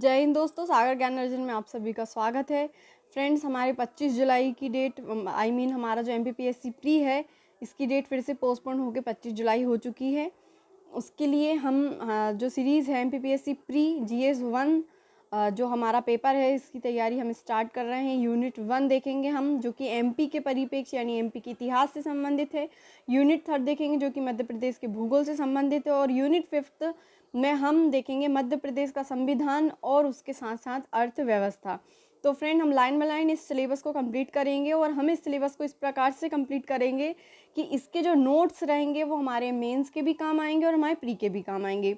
जय हिंद दोस्तों, सागर ज्ञान अर्जन में आप सभी का स्वागत है। फ्रेंड्स, हमारे 25 जुलाई की डेट हमारा जो एमपीपीएससी प्री है, इसकी डेट फिर से पोस्टपोन होकर 25 जुलाई हो चुकी है। उसके लिए हम जो सीरीज़ है एमपीपीएससी प्री जीएस 1 जो हमारा पेपर है, इसकी तैयारी हम स्टार्ट कर रहे हैं। यूनिट 1 देखेंगे हम, जो कि एमपी के परिप्रेक्ष्य यानी एमपी के इतिहास से संबंधित है। यूनिट 3 देखेंगे जो कि मध्य प्रदेश के भूगोल से संबंधित है। और यूनिट 5 में हम देखेंगे मध्य प्रदेश का संविधान और उसके साथ साथ अर्थव्यवस्था। तो फ्रेंड, हम लाइन बाय लाइन इस सिलेबस को कंप्लीट करेंगे और हम इस सिलेबस को इस प्रकार से कंप्लीट करेंगे कि इसके जो नोट्स रहेंगे वो हमारे मेंस के भी काम आएंगे और हमारे प्री के भी काम आएंगे।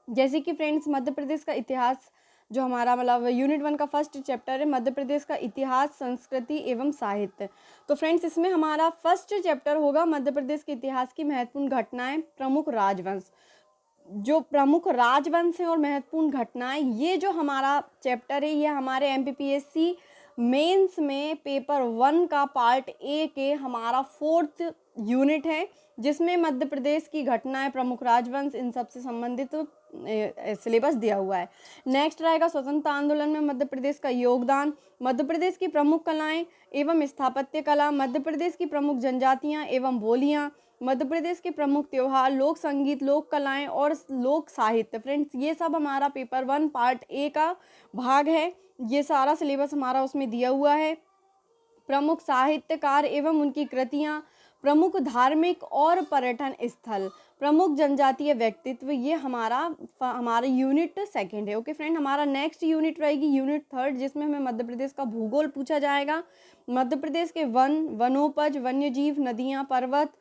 जैसे कि फ्रेंड्स, मध्य प्रदेश का इतिहास जो हमारा यूनिट 1 का फर्स्ट चैप्टर है, मध्य प्रदेश का इतिहास, संस्कृति एवं साहित्य। तो फ्रेंड्स, इसमें हमारा फर्स्ट चैप्टर होगा मध्य प्रदेश के इतिहास की महत्वपूर्ण घटनाएं, प्रमुख राजवंश। जो प्रमुख राजवंश हैं और महत्वपूर्ण घटनाएं, ये जो हमारा चैप्टर है, ये हमारे एमपीपीएससी मेंस में पेपर 1 का पार्ट ए के हमारा 4th यूनिट है, जिसमें मध्य प्रदेश की घटनाएं, प्रमुख राजवंश, इन सब से संबंधित सिलेबस दिया हुआ है। नेक्स्ट रहेगा स्वतंत्रता आंदोलन में मध्य प्रदेश का योगदान, मध्य प्रदेश की प्रमुख कलाएं एवं स्थापत्य कला, मध्य प्रदेश की प्रमुख जनजातियां एवं बोलियां, मध्य प्रदेश के प्रमुख त्योहार, लोक संगीत, लोक कलाएं और लोक साहित्य। फ्रेंड्स, ये सब हमारा पेपर 1 पार्ट ए का भाग है। ये सारा सिलेबस हमारा उसमें दिया हुआ है। प्रमुख साहित्यकार एवं उनकी कृतियां, प्रमुख धार्मिक और पर्यटन स्थल, प्रमुख जनजातीय व्यक्तित्व, ये हमारा यूनिट 2 है। ओके फ्रेंड, हमारा नेक्स्ट यूनिट रहेगी यूनिट 3, जिसमें हमें मध्य प्रदेश का भूगोल पूछा जाएगा। मध्य प्रदेश के वनोपज, वन्यजीव, नदियाँ, पर्वत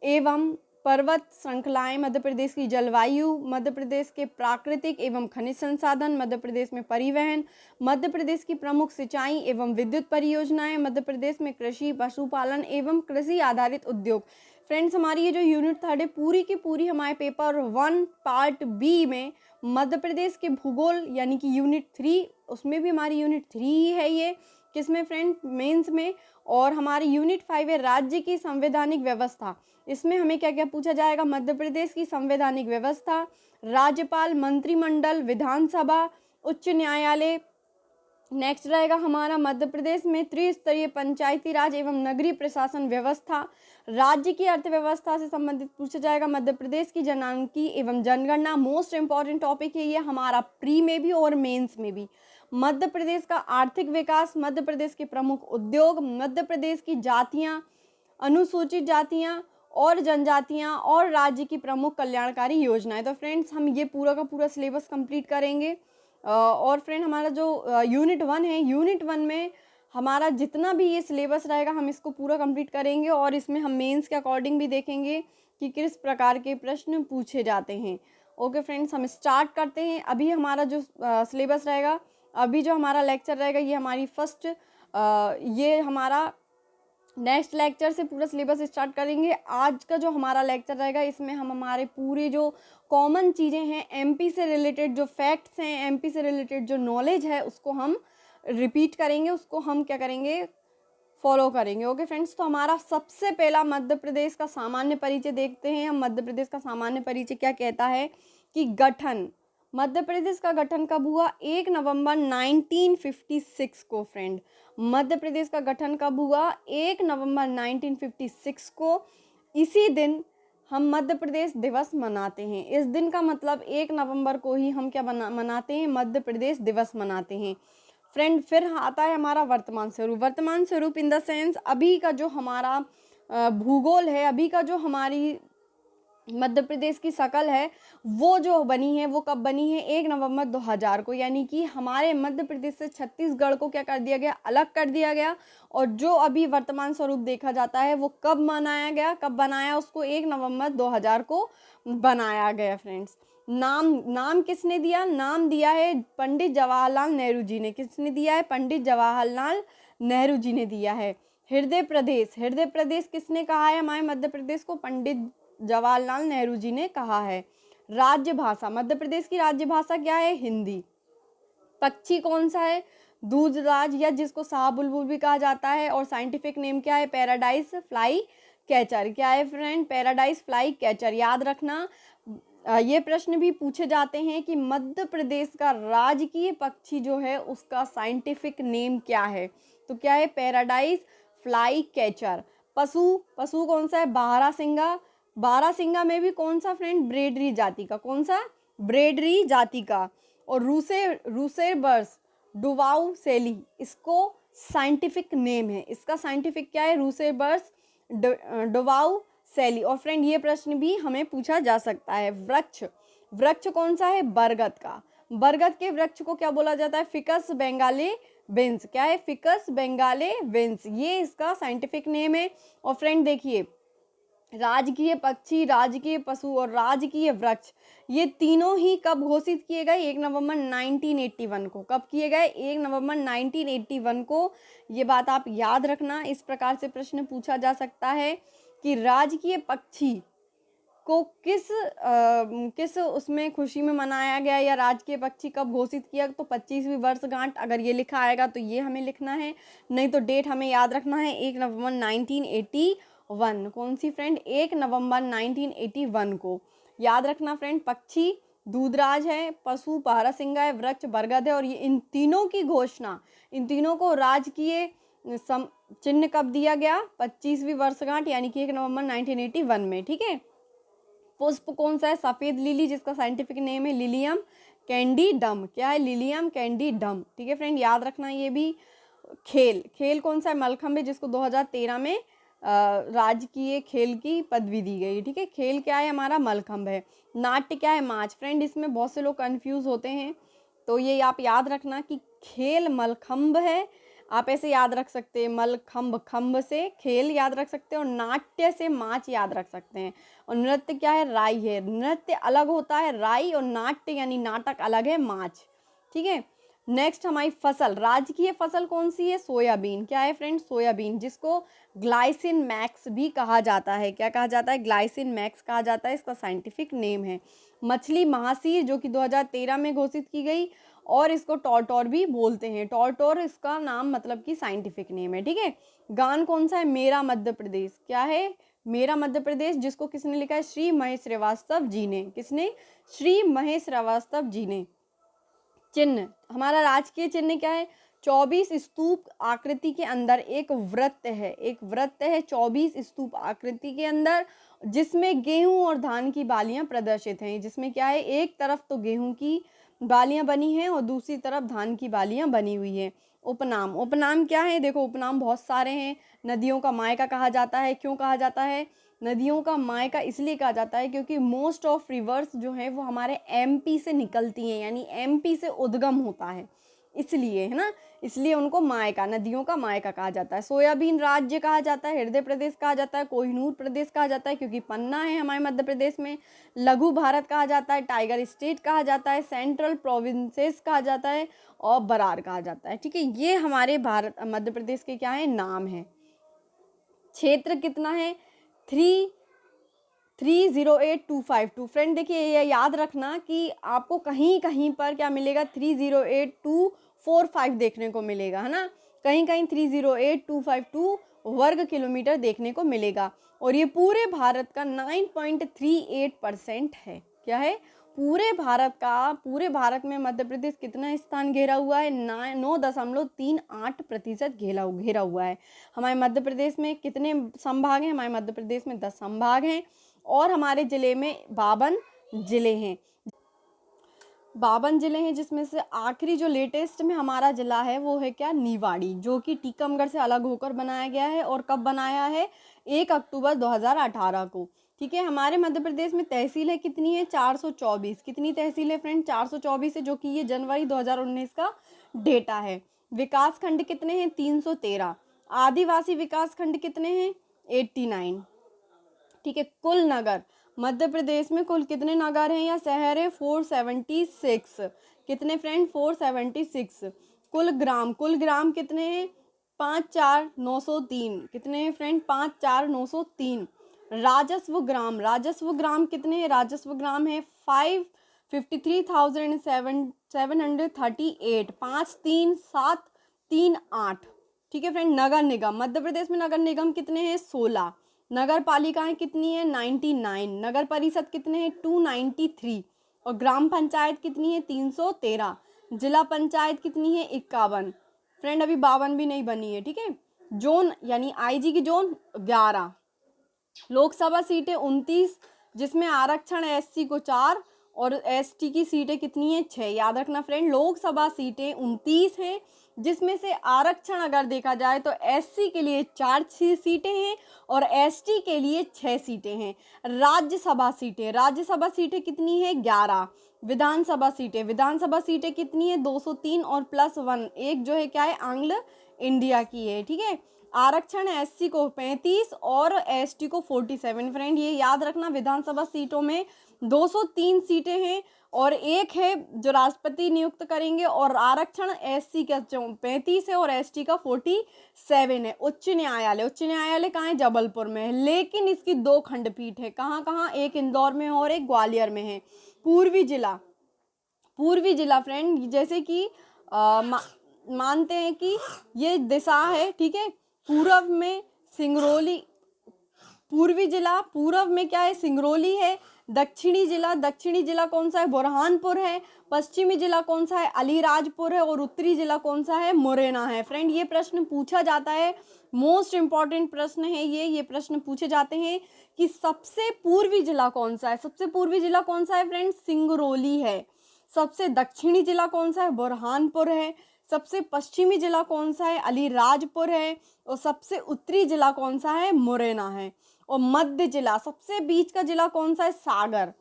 एवं पर्वत श्रृंखलाएं, मध्य प्रदेश की जलवायु, मध्य प्रदेश के प्राकृतिक एवं खनिज संसाधन, मध्य प्रदेश में परिवहन, मध्य प्रदेश की प्रमुख सिंचाई एवं विद्युत परियोजनाएं, मध्य प्रदेश में कृषि, पशुपालन एवं कृषि आधारित उद्योग। फ्रेंड्स, हमारी ये जो यूनिट 3 है, पूरी की पूरी हमारे पेपर 1 पार्ट बी में मध्य प्रदेश के भूगोल यानी कि यूनिट 3, उसमें भी हमारी यूनिट 3 ही है ये, किसमें फ्रेंड, मेंस में। और हमारी यूनिट 5 है राज्य की संवैधानिक व्यवस्था। इसमें हमें क्या क्या पूछा जाएगा, मध्य प्रदेश की संवैधानिक व्यवस्था, राज्यपाल, मंत्रिमंडल, विधानसभा, उच्च न्यायालय। नेक्स्ट रहेगा हमारा मध्य प्रदेश में त्रिस्तरीय पंचायती राज एवं नगरीय प्रशासन व्यवस्था, राज्य की अर्थव्यवस्था से संबंधित पूछा जाएगा, मध्य प्रदेश की जनांकी एवं जनगणना। मोस्ट इंपॉर्टेंट टॉपिक है ये हमारा प्री में भी और मेंस में भी। मध्य प्रदेश का आर्थिक विकास, मध्य प्रदेश के प्रमुख उद्योग, मध्य प्रदेश की जातियां, अनुसूचित जातियां और जनजातियां और राज्य की प्रमुख कल्याणकारी योजनाएं। तो फ्रेंड्स, हम ये पूरा का पूरा सिलेबस कंप्लीट करेंगे। और फ्रेंड, हमारा जो यूनिट 1 है, यूनिट 1 में हमारा जितना भी ये सिलेबस रहेगा हम इसको पूरा कंप्लीट करेंगे और इसमें हम मेंस के अकॉर्डिंग भी देखेंगे कि किस प्रकार के प्रश्न पूछे जाते हैं। ओके फ्रेंड्स, हम स्टार्ट करते हैं। अभी हमारा जो सिलेबस रहेगा, अभी जो हमारा लेक्चर रहेगा, ये हमारी फर्स्ट ये हमारा नेक्स्ट लेक्चर से पूरा सिलेबस स्टार्ट करेंगे। आज का जो हमारा लेक्चर रहेगा, इसमें हम हमारे पूरे जो कॉमन चीज़ें हैं, एमपी से रिलेटेड जो फैक्ट्स हैं, एमपी से रिलेटेड जो नॉलेज है, उसको हम रिपीट करेंगे, उसको हम क्या करेंगे, फॉलो करेंगे। ओके फ्रेंड्स, तो हमारा सबसे पहला मध्य प्रदेश का सामान्य परिचय देखते हैं हम। मध्य प्रदेश का सामान्य परिचय क्या कहता है कि गठन, मध्य प्रदेश का गठन कब हुआ, 1 नवंबर 1956 को। फ्रेंड, मध्य प्रदेश का गठन कब हुआ, 1 नवंबर 1956 को। इसी दिन हम मध्य प्रदेश दिवस मनाते हैं। इस दिन का मतलब 1 नवंबर को ही हम क्या मनाते हैं, मध्य प्रदेश दिवस मनाते हैं। फ्रेंड, फिर आता है हमारा वर्तमान स्वरूप। वर्तमान स्वरूप इन द सेंस, अभी का जो हमारा भूगोल है, अभी का जो हमारी मध्य प्रदेश की शकल है, वो जो बनी है, वो कब बनी है, 1 नवंबर 2000 को। यानी कि हमारे मध्य प्रदेश से छत्तीसगढ़ को क्या कर दिया गया, अलग कर दिया गया। और जो अभी वर्तमान स्वरूप देखा जाता है, वो कब मनाया गया, कब बनाया उसको, 1 नवंबर 2000 को बनाया गया। फ्रेंड्स, नाम किसने दिया, नाम दिया है पंडित जवाहरलाल नेहरू जी ने। किसने दिया है, पंडित जवाहरलाल नेहरू जी ने दिया है। हृदय प्रदेश, हृदय प्रदेश किसने कहा है हमारे मध्य प्रदेश को, पंडित जवाहरलाल नेहरू जी ने कहा है। राज्य भाषा, मध्य प्रदेश की राज्य भाषा क्या है, हिंदी। पक्षी कौन सा है, दूधराज, या जिसको शाह बुलबुल भी कहा जाता है। और साइंटिफिक नेम क्या है, पैराडाइज फ्लाई कैचर। क्या है फ्रेंड, पैराडाइज फ्लाई कैचर। याद रखना, ये प्रश्न भी पूछे जाते हैं कि मध्य प्रदेश का राजकीय पक्षी जो है उसका साइंटिफिक नेम क्या है। तो क्या है, पैराडाइज फ्लाई कैचर। पशु, पशु कौन सा है, बारहसिंगा। बारहसिंगा में भी कौन सा फ्रेंड, ब्रेडरी जाति का, कौन सा, ब्रेडरी जाति का। और रूसे बर्ड्स डुवाउ सेली, इसको साइंटिफिक नेम है, इसका साइंटिफिक क्या है, रूसे बर्ड्स डुवाउ सैली। और फ्रेंड ये प्रश्न भी हमें पूछा जा सकता है। वृक्ष, वृक्ष कौन सा है, बरगद का। बरगद के वृक्ष को क्या बोला जाता है, फिकस बेंगाले विंस। क्या है, फिकस बेंगाले विंस, ये इसका साइंटिफिक नेम है। और फ्रेंड देखिए, राजकीय पक्षी, राजकीय पशु और राजकीय वृक्ष, ये तीनों ही कब घोषित किए गए, 1 नवंबर 1981 को। कब किए गए, 1 नवंबर 1981 को। ये बात आप याद रखना, इस प्रकार से प्रश्न पूछा जा सकता है कि राजकीय पक्षी को किस उसमें खुशी में मनाया गया, या राजकीय पक्षी कब घोषित किया। तो 25वीं वर्षगांठ, अगर ये लिखा आएगा तो ये हमें लिखना है, नहीं तो डेट हमें याद रखना है 1 नवंबर 1981। कौन सी फ्रेंड, 1 नवंबर 1981 को याद रखना फ्रेंड। पक्षी दूधराज है, पशु बारहसिंगा है, वृक्ष बरगद है। और ये इन तीनों की घोषणा, इन तीनों को राजकीय चिन्ह कब दिया गया, 25वीं वर्षगांठ यानी कि 1 नवंबर 1981 में। ठीक है। पुष्प कौन सा है, सफेद लिली, जिसका साइंटिफिक नेम है लिलियम कैंडीडम। क्या है, लिलियम कैंडीडम। ठीक है फ्रेंड, याद रखना ये भी। खेल, खेल कौन सा है, मलखम्ब है, जिसको 2013 में राजकीय खेल की पदवी दी गई। ठीक है, खेल क्या है हमारा, मलखम्ब है। नाट्य क्या है, माच। फ्रेंड इसमें बहुत से लोग कंफ्यूज होते हैं, तो ये आप याद रखना कि खेल मलखम्ब है। आप ऐसे याद रख सकते हैं, मलखम्ब, खम्ब से खेल याद रख सकते हैं, और नाट्य से माच याद रख सकते हैं। और नृत्य क्या है, राई है। नृत्य अलग होता है राई, और नाट्य यानी नाटक अलग है माच। ठीक है। नेक्स्ट हमारी फसल, राजकीय फसल कौन सी है, सोयाबीन। क्या है फ्रेंड, सोयाबीन, जिसको ग्लाइसिन मैक्स भी कहा जाता है। क्या कहा जाता है, ग्लाइसिन मैक्स कहा जाता है, इसका साइंटिफिक नेम है। मछली महासीर, जो कि 2013 में घोषित की गई, और इसको टॉरटोर भी बोलते हैं। टॉरटोर इसका नाम मतलब कि साइंटिफिक नेम है। ठीक है। गान कौन सा है, मेरा मध्य प्रदेश। क्या है, मेरा मध्य प्रदेश, जिसको किसने लिखा है, श्री महेश श्रीवास्तव जी ने। किसने, श्री महेश श्रीवास्तव जी ने। चिन्ह, हमारा राजकीय चिन्ह क्या है, 24 स्तूप आकृति के अंदर एक वृत्त है, एक वृत्त है 24 स्तूप आकृति के अंदर, जिसमें गेहूं और धान की बालियां प्रदर्शित हैं। जिसमें क्या है, एक तरफ तो गेहूं की बालियां बनी हैं और दूसरी तरफ धान की बालियां बनी हुई हैं। उपनाम, उपनाम क्या है, देखो उपनाम बहुत सारे हैं। नदियों का मायका कहा जाता है। क्यों कहा जाता है, नदियों का मायका इसलिए कहा जाता है क्योंकि मोस्ट ऑफ रिवर्स जो है वो हमारे एमपी से निकलती हैं, यानी एमपी से उद्गम होता है, इसलिए, है ना, इसलिए उनको मायका, नदियों का मायका कहा जाता है। सोयाबीन राज्य कहा जाता है, हृदय प्रदेश कहा जाता है, कोहिनूर प्रदेश कहा जाता है क्योंकि पन्ना है हमारे मध्य प्रदेश में। लघु भारत कहा जाता है, टाइगर स्टेट कहा जाता है, सेंट्रल प्रोविंसेस कहा जाता है, और बरार कहा जाता है। ठीक है, ये हमारे भारत मध्य प्रदेश के क्या है, नाम है। क्षेत्र कितना है, 308,252। फ्रेंड देखिए, ये याद रखना कि आपको कहीं कहीं पर क्या मिलेगा, 308,245 देखने को मिलेगा, है ना, कहीं कहीं 308,252 वर्ग किलोमीटर देखने को मिलेगा। और ये पूरे भारत का 9.38% है। क्या है, पूरे भारत का, पूरे भारत में मध्य प्रदेश कितना स्थान घेरा हुआ है, 9.38% घेरा हुआ है। हमारे मध्य प्रदेश में कितने संभाग हैं, हमारे मध्य प्रदेश में 10 संभाग हैं, और हमारे जिले में 52 जिले हैं। 52 जिले हैं, जिसमें से आखिरी जो लेटेस्ट में हमारा जिला है वो है क्या, निवाड़ी, जो कि टीकमगढ़ से अलग होकर बनाया गया है। और कब बनाया है, 1 अक्टूबर 2018 को। ठीक है। हमारे मध्य प्रदेश में तहसीलें कितनी है, 424। कितनी तहसीलें फ्रेंड, 424 है, जो कि ये जनवरी 2019 का डेटा है। विकास खंड कितने हैं, 313। आदिवासी विकास खंड कितने हैं, 89। ठीक है। कुल नगर, मध्य प्रदेश में कुल कितने नगर हैं या शहर है, 476। कितने फ्रेंड, 476। कुल ग्राम, कुल ग्राम कितने हैं, 54903। कितने हैं फ्रेंड, 54903। राजस्व ग्राम, राजस्व ग्राम कितने हैं, राजस्व ग्राम है 553,738, 53738। ठीक है फ्रेंड। नगर निगम, मध्य प्रदेश में नगर निगम कितने हैं, 16। नगर पालिकाएं कितनी है 99, नगर परिषद कितने हैं 293, और ग्राम पंचायत कितनी है 313, जिला पंचायत कितनी है 51। फ्रेंड अभी 52 भी नहीं बनी है, ठीक है। जोन यानी आईजी की जोन 11, लोकसभा सीटें 29, जिसमें आरक्षण एससी को 4 और एसटी की सीटें कितनी हैं 6। याद रखना फ्रेंड, लोकसभा सीटें 29 हैं, जिसमें से आरक्षण अगर देखा जाए तो एससी के लिए 4 सीटें हैं और एसटी के लिए 6 सीटें हैं। राज्यसभा सीटें कितनी है 11। विधानसभा सीटें कितनी है 203 और +1 एक जो है क्या है आंग्ल इंडिया की है, ठीक है। आरक्षण एससी को 35 और एसटी को 47। फ्रेंड ये याद रखना, विधानसभा सीटों में 203 सीटें हैं और एक है जो राष्ट्रपति नियुक्त करेंगे, और आरक्षण एससी का 35 है और एसटी का 47 है। उच्च न्यायालय कहाँ है जबलपुर में है, लेकिन इसकी 2 खंडपीठ है। कहाँ कहाँ, एक इंदौर में और एक ग्वालियर में है। पूर्वी जिला फ्रेंड, जैसे कि मानते हैं कि ये दिशा है, ठीक है। पूर्व में सिंगरौली, पूर्वी जिला पूर्व में क्या है सिंगरौली है। दक्षिणी जिला कौन सा है बुरहानपुर है। पश्चिमी जिला कौन सा है अलीराजपुर है। और उत्तरी जिला कौन सा है मुरैना है। फ्रेंड ये प्रश्न पूछा जाता है, मोस्ट इंपॉर्टेंट प्रश्न है ये प्रश्न पूछे जाते हैं कि सबसे पूर्वी जिला कौन सा है। सबसे पूर्वी जिला कौन सा है फ्रेंड, सिंगरौली है। सबसे दक्षिणी जिला कौन सा है बुरहानपुर है। सबसे पश्चिमी जिला कौन सा है अलीराजपुर है। और सबसे उत्तरी जिला कौन सा है मुरैना है। और मध्य जिला, सबसे बीच का जिला कौन सा है सागर।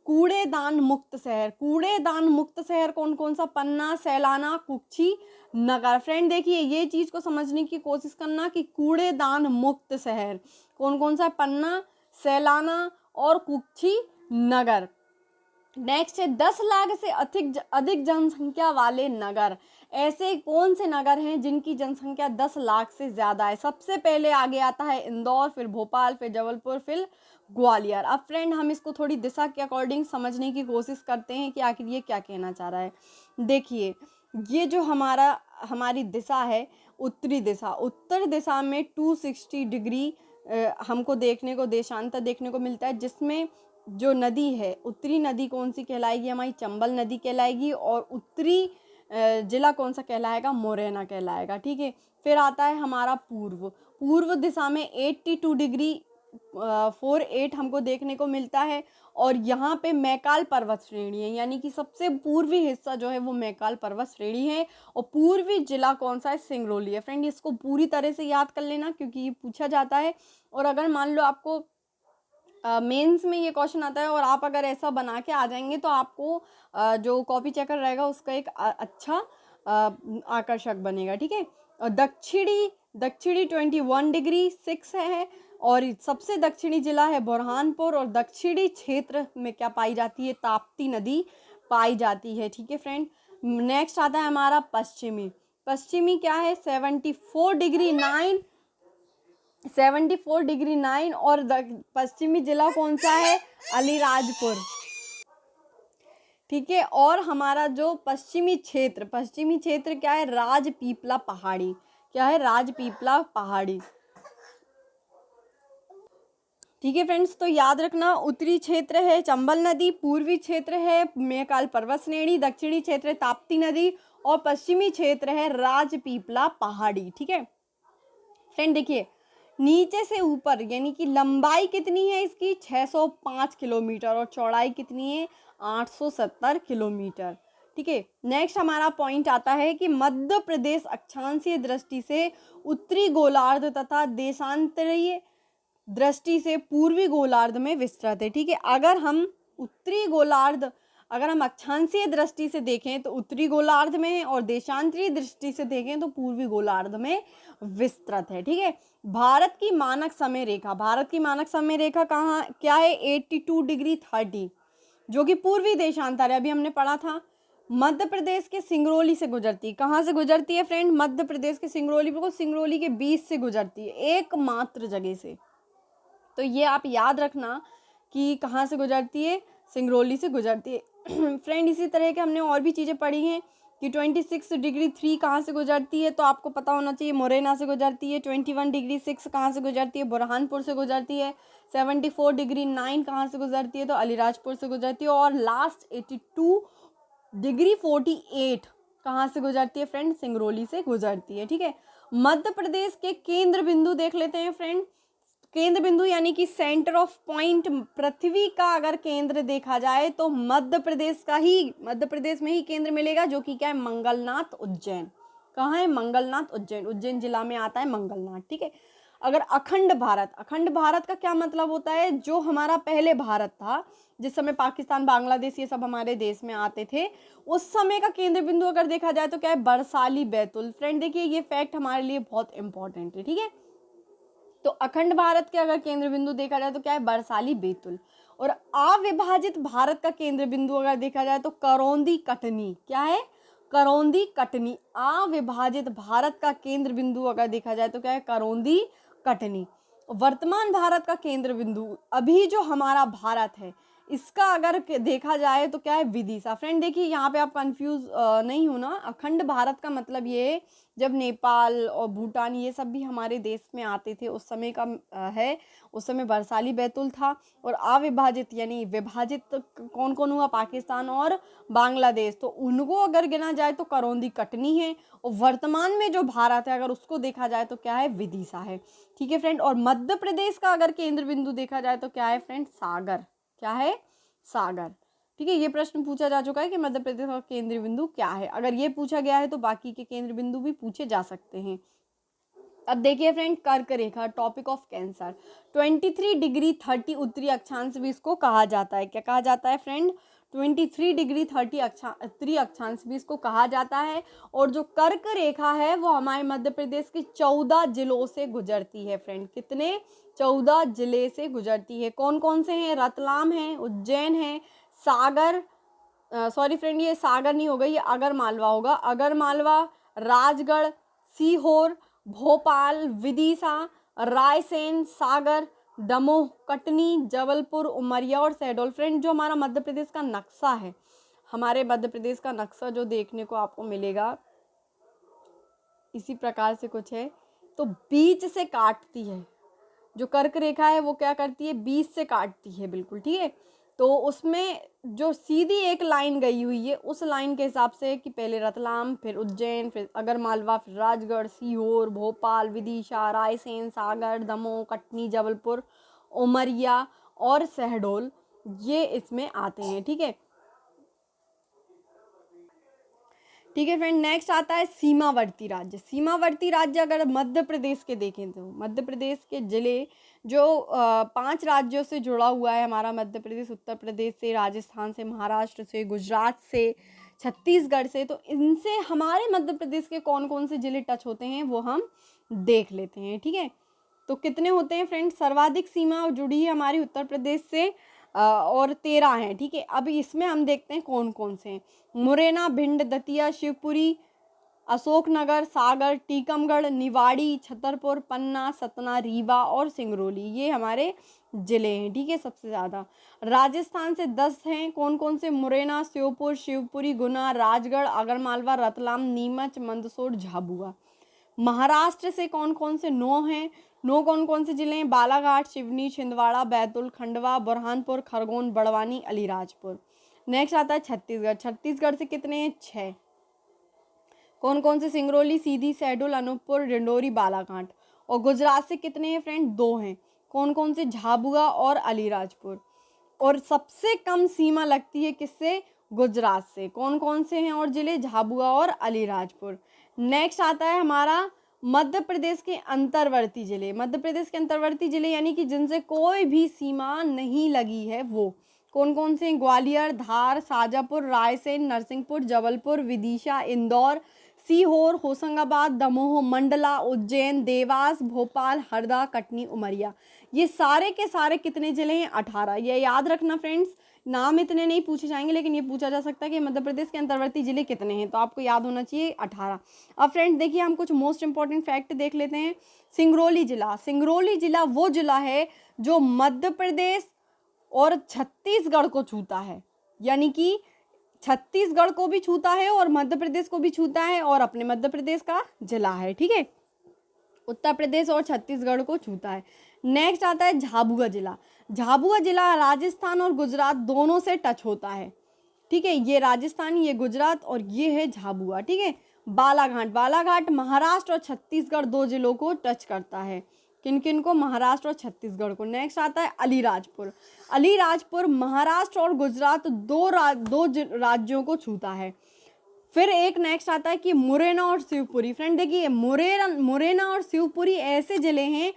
कूड़ेदान मुक्त शहर कौन कौन सा, पन्ना, सैलाना, कुक्षी, नगर। फ्रेंड देखिए ये चीज को समझने की कोशिश करना कि कूड़ेदान मुक्त शहर कौन कौन सा है, पन्ना, सैलाना और कुक्षी नगर। नेक्स्ट है 10 लाख से अधिक जनसंख्या वाले नगर। ऐसे कौन से नगर हैं जिनकी जनसंख्या 10 लाख से ज्यादा है। सबसे पहले आगे आता है इंदौर, फिर भोपाल, फिर जबलपुर, फिर ग्वालियर। अब फ्रेंड हम इसको थोड़ी दिशा के अकॉर्डिंग समझने की कोशिश करते हैं कि आखिर ये क्या कहना चाह रहा है। देखिए ये जो हमारी दिशा है उत्तर दिशा में 260 डिग्री हमको देखने को देशांतर देखने को मिलता है, जिसमें जो नदी है उत्तरी नदी कौन सी कहलाएगी, हमारी चंबल नदी कहलाएगी। और उत्तरी जिला कौन सा कहलाएगा, मुरैना कहलाएगा, ठीक है। फिर आता है हमारा पूर्व दिशा में 82 डिग्री 48 हमको देखने को मिलता है। और यहाँ पे मैकाल पर्वत श्रेणी है, यानी कि सबसे पूर्वी हिस्सा जो है वो मैकाल पर्वत श्रेणी है। और पूर्वी जिला कौन सा है, सिंगरौली है। फ्रेंड इसको पूरी तरह से याद कर लेना क्योंकि ये पूछा जाता है। और अगर मान लो आपको मेंस में ये क्वेश्चन आता है और आप अगर ऐसा बना के आ जाएंगे तो आपको जो कॉपी चेकर रहेगा उसका एक अच्छा आकर्षक बनेगा, ठीक है। और दक्षिणी 21 डिग्री 6 है। और सबसे दक्षिणी जिला है बुरहानपुर। और दक्षिणी क्षेत्र में क्या पाई जाती है, ताप्ती नदी पाई जाती है, ठीक है फ्रेंड। नेक्स्ट आता है हमारा पश्चिमी क्या है 74 डिग्री 9 और पश्चिमी जिला कौन सा है अलीराजपुर, ठीक है। और हमारा जो पश्चिमी क्षेत्र क्या है राजपीपला पहाड़ी, क्या है राजपीपला पहाड़ी, ठीक है फ्रेंड्स। तो याद रखना उत्तरी क्षेत्र है चंबल नदी, पूर्वी क्षेत्र है मैकाल पर्वत श्रेणी, दक्षिणी क्षेत्र है ताप्ती नदी और पश्चिमी क्षेत्र है राजपीपला पहाड़ी, ठीक है फ्रेंड। देखिए नीचे से ऊपर यानी कि लंबाई कितनी है इसकी 605 किलोमीटर और चौड़ाई कितनी है 870 किलोमीटर, ठीक है। नेक्स्ट हमारा पॉइंट आता है कि मध्य प्रदेश अक्षांशीय दृष्टि से उत्तरी गोलार्ध तथा देशांतरीय दृष्टि से पूर्वी गोलार्ध में विस्तृत है, ठीक है। अगर हम अक्षांशीय दृष्टि से देखें तो उत्तरी गोलार्ध में है और देशांतरीय दृष्टि से देखें तो पूर्वी गोलार्ध में विस्तृत है, ठीक है। भारत की मानक समय रेखा कहाँ क्या है 82 डिग्री 30 जो कि पूर्वी देशांतर है, अभी हमने पढ़ा था। मध्य प्रदेश के सिंगरौली से गुजरती है। कहाँ से गुजरती है फ्रेंड, मध्य प्रदेश के सिंगरौली, बिल्कुल सिंगरौली के बीच से गुजरती है, एकमात्र जगह से। तो ये आप याद रखना कि कहाँ से गुजरती है, सिंगरौली से गुजरती है फ्रेंड। इसी तरह के हमने और भी चीज़ें पढ़ी हैं कि 26°3 कहाँ से गुजरती है, तो आपको पता होना चाहिए मुरैना से गुजरती है। 21°6 कहाँ से गुजरती है, बुरहानपुर से गुजरती है। 74°9 कहाँ से गुजरती है, तो अलीराजपुर से गुजरती है। और लास्ट 82°48 कहाँ से गुजरती है फ्रेंड, सिंगरौली से गुजरती है। ठीक है, मध्य प्रदेश के केंद्र बिंदु देख लेते हैं फ्रेंड। केंद्र बिंदु यानी कि सेंटर ऑफ पॉइंट, पृथ्वी का अगर केंद्र देखा जाए तो मध्य प्रदेश में ही केंद्र मिलेगा, जो कि क्या है, मंगलनाथ उज्जैन। कहाँ है, मंगलनाथ उज्जैन, उज्जैन जिला में आता है मंगलनाथ। ठीक है, अगर अखंड भारत का क्या मतलब होता है, जो हमारा पहले भारत था, जिस समय पाकिस्तान, बांग्लादेश ये सब हमारे देश में आते थे, उस समय का केंद्र बिंदु अगर देखा जाए तो क्या है, बरसाली बैतुल। फ्रेंड देखिए, ये फैक्ट हमारे लिए बहुत इंपॉर्टेंट है। ठीक है, तो अखंड भारत के अगर केंद्र बिंदु देखा जाए तो क्या है, बरसाली बैतुल। और अविभाजित भारत का केंद्र बिंदु अगर देखा जाए तो करौंदी कटनी। क्या है, करौंदी कटनी। अविभाजित भारत का केंद्र बिंदु अगर देखा जाए तो क्या है, करौंदी कटनी। वर्तमान भारत का केंद्र बिंदु, अभी जो हमारा भारत है, इसका अगर देखा जाए तो क्या है, विदिशा। फ्रेंड देखिए, यहाँ पे आप कंफ्यूज नहीं होना। अखंड भारत का मतलब ये है, जब नेपाल और भूटान ये सब भी हमारे देश में आते थे उस समय का है, उस समय बरसाली बैतुल था। और अविभाजित यानी विभाजित कौन कौन हुआ, पाकिस्तान और बांग्लादेश, तो उनको अगर गिना जाए तो करौंदी कटनी है। और वर्तमान में जो भारत है अगर उसको देखा जाए तो क्या है, विदिशा है। ठीक है फ्रेंड, और मध्य प्रदेश का अगर केंद्र बिंदु देखा जाए तो क्या है फ्रेंड, सागर। क्या है, सागर। ठीक है, ये प्रश्न पूछा जा चुका है कि मध्य प्रदेश का केंद्रीय बिंदु क्या है। अगर ये पूछा गया है तो बाकी के केंद्र बिंदु भी पूछे जा सकते हैं। अब देखिए फ्रेंड, कर्क रेखा, टॉपिक ऑफ कैंसर, 23°30 उत्तरी अक्षांश भी इसको कहा जाता है। क्या कहा जाता है फ्रेंड, 23°30 उत्तरी अक्षांश भी इसको कहा जाता है। और जो कर्क रेखा है वो हमारे मध्य प्रदेश के 14 जिलों से गुजरती है फ्रेंड। कितने, 14 जिले से गुजरती है। कौन कौन से हैं, रतलाम है, उज्जैन है, सागर, सॉरी फ्रेंड ये सागर नहीं होगा, ये अगर मालवा होगा, अगर मालवा, राजगढ़, सीहोर, भोपाल, विदिशा, रायसेन, सागर, दमोह, कटनी, जबलपुर, उमरिया और शहडोल। फ्रेंड जो हमारा मध्य प्रदेश का नक्शा है, हमारे मध्य प्रदेश का नक्शा जो देखने को आपको मिलेगा इसी प्रकार से कुछ है, तो बीच से काटती है। जो कर्क रेखा है वो क्या करती है, बीच से काटती है, बिल्कुल। ठीक है, तो उसमें जो सीधी एक लाइन गई हुई है, उस लाइन के हिसाब से कि पहले रतलाम, फिर उज्जैन, फिर अगरमालवा, फिर राजगढ़, सीहोर, भोपाल, विदिशा, रायसेन, सागर, दमोह, कटनी, जबलपुर, उमरिया और शहडोल, ये इसमें आते हैं। ठीक है, ठीक है फ्रेंड, नेक्स्ट आता है सीमावर्ती राज्य। सीमावर्ती राज्य अगर मध्य प्रदेश के देखें तो मध्य प्रदेश के जिले जो 5 राज्यों से जुड़ा हुआ है हमारा मध्य प्रदेश, उत्तर प्रदेश से, राजस्थान से, महाराष्ट्र से, गुजरात से, छत्तीसगढ़ से, तो इनसे हमारे मध्य प्रदेश के कौन कौन से जिले टच होते हैं वो हम देख लेते हैं। ठीक है, तो कितने होते हैं फ्रेंड, सर्वाधिक सीमा जुड़ी है हमारी उत्तर प्रदेश से और 13 हैं। ठीक है, अब इसमें हम देखते हैं कौन कौन से हैं। मुरैना, भिंड, दतिया, शिवपुरी, अशोकनगर, सागर, टीकमगढ़, निवाड़ी, छतरपुर, पन्ना, सतना, रीवा और सिंगरौली, ये हमारे जिले हैं। ठीक है, सबसे ज़्यादा। राजस्थान से 10 हैं। कौन कौन से, मुरैना, श्योपुर, शिवपुरी, गुना, राजगढ़, आगरमालवा, रतलाम, नीमच, मंदसौर, झाबुआ। महाराष्ट्र से कौन कौन से, 9 हैं। 9 कौन कौन से जिले हैं, बालाघाट, सिवनी, छिंदवाड़ा, बैतूल, खंडवा, बुरहानपुर, खरगोन, बड़वानी, अलीराजपुर। नेक्स्ट आता है छत्तीसगढ़। छत्तीसगढ़ से कितने हैं, 6। कौन कौन से, सिंगरौली, सीधी, शहडोल, अनूपपुर, डिंडोरी, बालाघाट। और गुजरात से कितने हैं फ्रेंड, 2 हैं। कौन कौन से, झाबुआ और अलीराजपुर। और सबसे कम सीमा लगती है किससे, गुजरात से। कौन कौन से हैं और जिले, झाबुआ और अलीराजपुर। नेक्स्ट आता है हमारा मध्य प्रदेश के अंतर्वर्ती जिले। मध्य प्रदेश के अंतर्वर्ती जिले यानी कि जिनसे कोई भी सीमा नहीं लगी है, वो कौन कौन से, ग्वालियर, धार, शाजापुर, रायसेन, नरसिंहपुर, जबलपुर, विदिशा, इंदौर, सीहोर, होशंगाबाद, दमोह, मंडला, उज्जैन, देवास, भोपाल, हरदा, कटनी, उमरिया। ये सारे के सारे कितने जिले हैं, 18। ये याद रखना फ्रेंड्स, नाम इतने नहीं पूछे जाएंगे लेकिन ये पूछा जा सकता है कि मध्य प्रदेश के अंतर्वर्ती जिले कितने हैं, तो आपको याद होना चाहिए 18। अब फ्रेंड्स देखिए, हम कुछ मोस्ट इंपॉर्टेंट फैक्ट देख लेते हैं। सिंगरौली जिला, सिंगरौली जिला वो जिला है जो मध्य प्रदेश और छत्तीसगढ़ को छूता है, यानी कि छत्तीसगढ़ को भी छूता है और मध्य प्रदेश को भी छूता है और अपने मध्य प्रदेश का जिला है, ठीक है। उत्तर प्रदेश और छत्तीसगढ़ को छूता है। नेक्स्ट आता है झाबुआ जिला। झाबुआ जिला राजस्थान और गुजरात दोनों से टच होता है, ठीक है। ये राजस्थान, ये गुजरात और ये है झाबुआ, ठीक है। बालाघाट, बालाघाट महाराष्ट्र और छत्तीसगढ़ 2 जिलों को टच करता है। किन किन को? महाराष्ट्र और छत्तीसगढ़ को। नेक्स्ट आता है अलीराजपुर। अलीराजपुर महाराष्ट्र और गुजरात दो राज्यों को छूता है। फिर एक नेक्स्ट आता है कि मुरैना और शिवपुरी। फ्रेंड देखिए, मुरैना और शिवपुरी ऐसे जिले हैं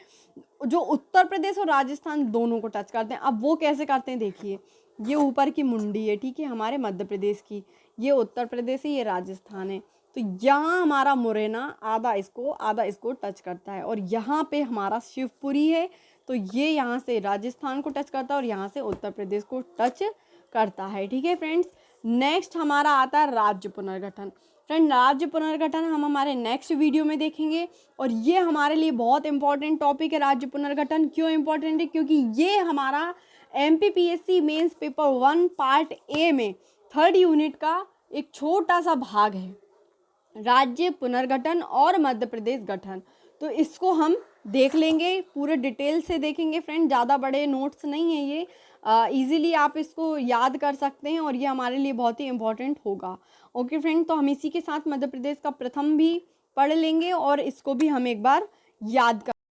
जो उत्तर प्रदेश और राजस्थान दोनों को टच करते हैं। अब वो कैसे करते हैं देखिए, ये ऊपर की मुंडी है, ठीक है, हमारे मध्य प्रदेश की, ये उत्तर प्रदेश है, ये राजस्थान है। तो यहाँ हमारा मुरैना आधा इसको टच करता है और यहाँ पे हमारा शिवपुरी है, तो ये यहाँ से राजस्थान को टच करता है और यहाँ से उत्तर प्रदेश को टच करता है, ठीक है फ्रेंड्स। नेक्स्ट हमारा आता है राज्य पुनर्गठन। फ्रेंड, राज्य पुनर्गठन हम हमारे नेक्स्ट वीडियो में देखेंगे और ये हमारे लिए बहुत इंपॉर्टेंट टॉपिक है। राज्य पुनर्गठन क्यों इंपॉर्टेंट है? क्योंकि ये हमारा MPPSC mains paper 1 part A में 3rd यूनिट का एक छोटा सा भाग है, राज्य पुनर्गठन और मध्य प्रदेश गठन। तो इसको हम देख लेंगे, पूरे डिटेल से देखेंगे फ्रेंड, ज़्यादा बड़े नोट्स नहीं है ये, इजीली आप इसको याद कर सकते हैं और ये हमारे लिए बहुत ही इम्पोर्टेंट होगा। ओके फ्रेंड, तो हम इसी के साथ मध्य प्रदेश का प्रथम भी पढ़ लेंगे और इसको भी हम एक बार याद कर